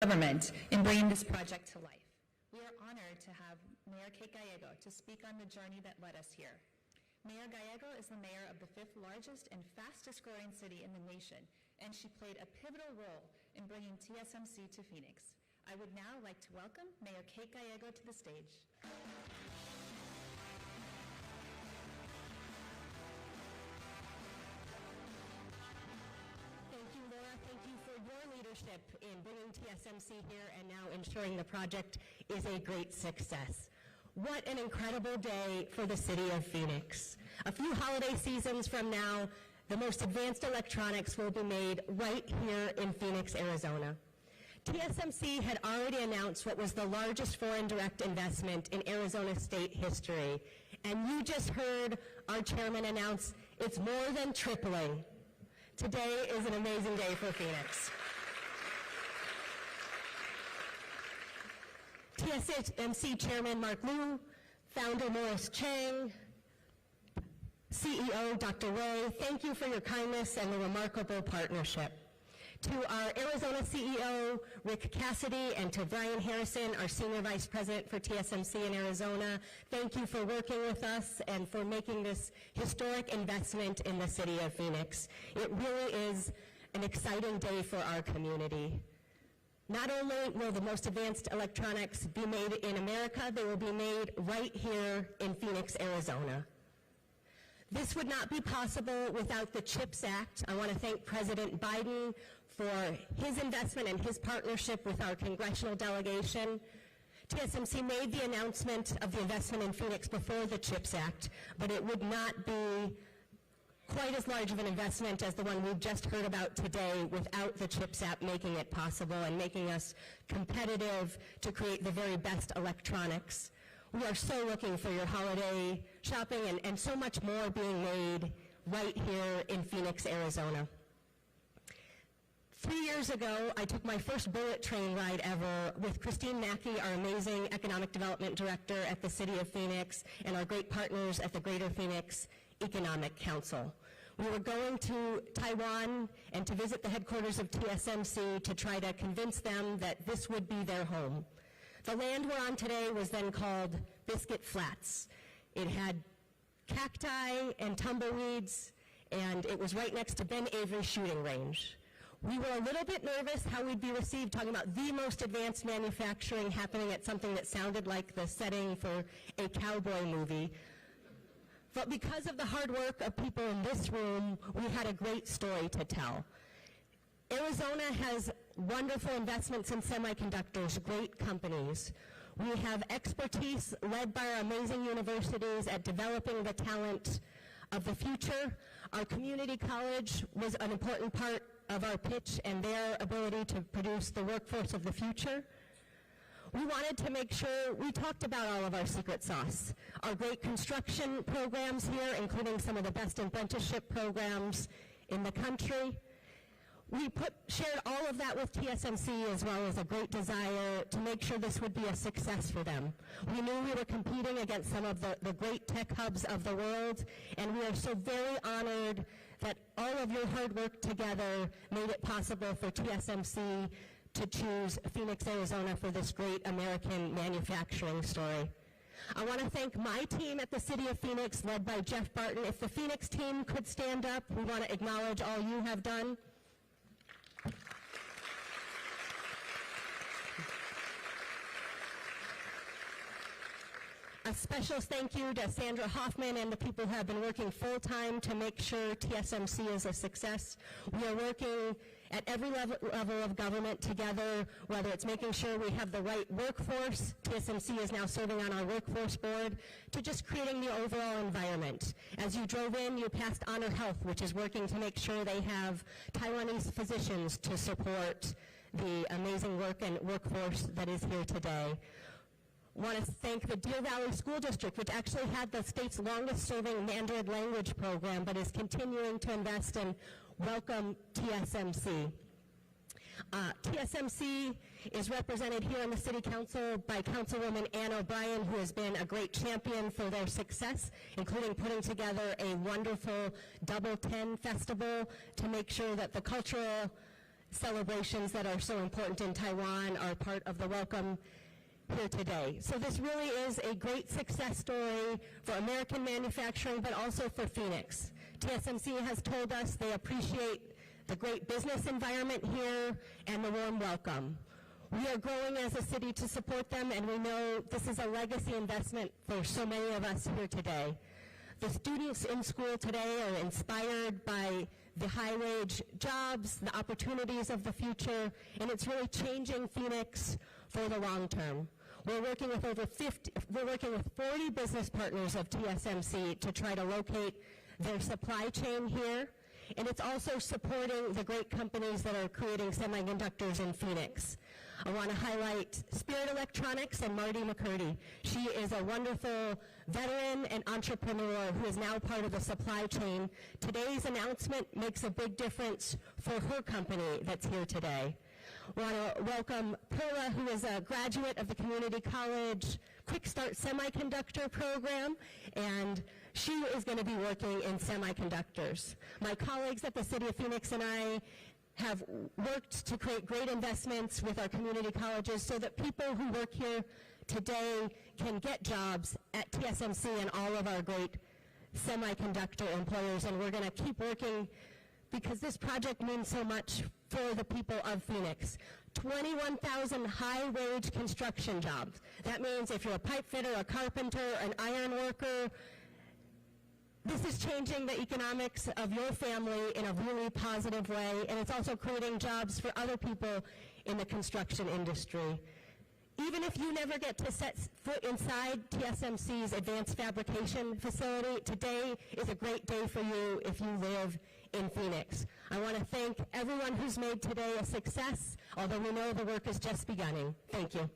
government in bringing this project to life. We are honored to have Mayor Cake Gallego to speak on the journey that led us here. Mayor Gallego is the mayor of the 5th largest and fastest growing city in the nation, and she played a pivotal role in bringing TSMC to Phoenix. I would now like to welcome Mayor Cake Gallego to the stage. Thank you, Laura. Thank you for your leadership in bringing TSMC here and now ensuring the project is a great success. What an incredible day for the city of Phoenix. A few holiday seasons from now, the most advanced electronics will be made right here in Phoenix, Arizona. TSMC had already announced what was the largest foreign direct investment in Arizona state history. And you just heard our chairman announce it's more than tripling. Today is an amazing day for Phoenix. TSMC Chairman Mark Liu, Founder Morris Chang, CEO Dr. Ray, thank you for your kindness and the remarkable partnership. To our Arizona CEO, Rick Cassidy, and to Brian Harrison, our Senior Vice President for TSMC in Arizona, thank you for working with us and for making this historic investment in the city of Phoenix. It really is an exciting day for our community. Not only will the most advanced electronics be made in America, they will be made right here in Phoenix, Arizona. This would not be possible without the CHIPS Act. I want to thank President Biden for his investment and his partnership with our congressional delegation. TSMC made the announcement of the investment in Phoenix before the CHIPS Act, but it would not be quite as large of an investment as the one we've just heard about today without the CHIPS Act making it possible and making us competitive to create the very best electronics. We are so looking for your holiday shopping and so much more being made right here in Phoenix, Arizona. 3 years ago, I took my first bullet train ride ever with Christine Mackey, our amazing Economic Development Director at the City of Phoenix, and our great partners at the Greater Phoenix Economic Council. We were going to Taiwan and to visit the headquarters of TSMC to try to convince them that this would be their home. The land we're on today was then called Biscuit Flats. It had cacti and tumbleweeds, and it was right next to Ben Avery shooting range. We were a little bit nervous how we'd be received, talking about the most advanced manufacturing happening at something that sounded like the setting for a cowboy movie. But because of the hard work of people in this room, we had a great story to tell. Arizona has wonderful investments in semiconductors, great companies. We have expertise led by our amazing universities at developing the talent of the future. Our community college was an important part of our pitch and their ability to produce the workforce of the future. We wanted to make sure we talked about all of our secret sauce. Our great construction programs here, including some of the best apprenticeship programs in the country. We shared all of that with TSMC as well as a great desire to make sure this would be a success for them. We knew we were competing against some of the great tech hubs of the world, and we are so very honored that all of your hard work together made it possible for TSMC to choose Phoenix, Arizona for this great American manufacturing story. I want to thank my team at the City of Phoenix, led by Jeff Barton. If the Phoenix team could stand up, we want to acknowledge all you have done. A special thank you to Sandra Hoffman and the people who have been working full-time to make sure TSMC is a success. We are working at every level of government together, whether it's making sure we have the right workforce. TSMC is now serving on our workforce board, to just creating the overall environment. As you drove in, you passed Honor Health, which is working to make sure they have Taiwanese physicians to support the amazing work and workforce that is here today. I want to thank the Deer Valley School District, which actually had the state's longest-serving Mandarin language program, but is continuing to invest and welcome TSMC. TSMC is represented here in the City Council by Councilwoman Ann O'Brien, who has been a great champion for their success, including putting together a wonderful Double 10 festival to make sure that the cultural celebrations that are so important in Taiwan are part of the welcome here today. So this really is a great success story for American manufacturing, but also for Phoenix. TSMC has told us they appreciate the great business environment here and the warm welcome. We are growing as a city to support them, and we know this is a legacy investment for so many of us here today. The students in school today are inspired by the high-wage jobs, the opportunities of the future, and it's really changing Phoenix for the long term. We're working with 40 business partners of TSMC to try to locate their supply chain here, and it's also supporting the great companies that are creating semiconductors in Phoenix. I want to highlight Spirit Electronics and Marty McCurdy. She is a wonderful veteran and entrepreneur who is now part of the supply chain. Today's announcement makes a big difference for her company that's here today. I want to welcome Perla, who is a graduate of the Community College Quick Start Semiconductor Program, and she is going to be working in semiconductors. My colleagues at the City of Phoenix and I have worked to create great investments with our community colleges so that people who work here today can get jobs at TSMC and all of our great semiconductor employers, and we're going to keep working because this project means so much for the people of Phoenix. 21,000 high-wage construction jobs. That means if you're a pipe fitter, a carpenter, an iron worker, this is changing the economics of your family in a really positive way, and it's also creating jobs for other people in the construction industry. Even if you never get to set foot inside TSMC's advanced fabrication facility, today is a great day for you if you live in Phoenix. I want to thank everyone who's made today a success, although we know the work is just beginning. Thank you.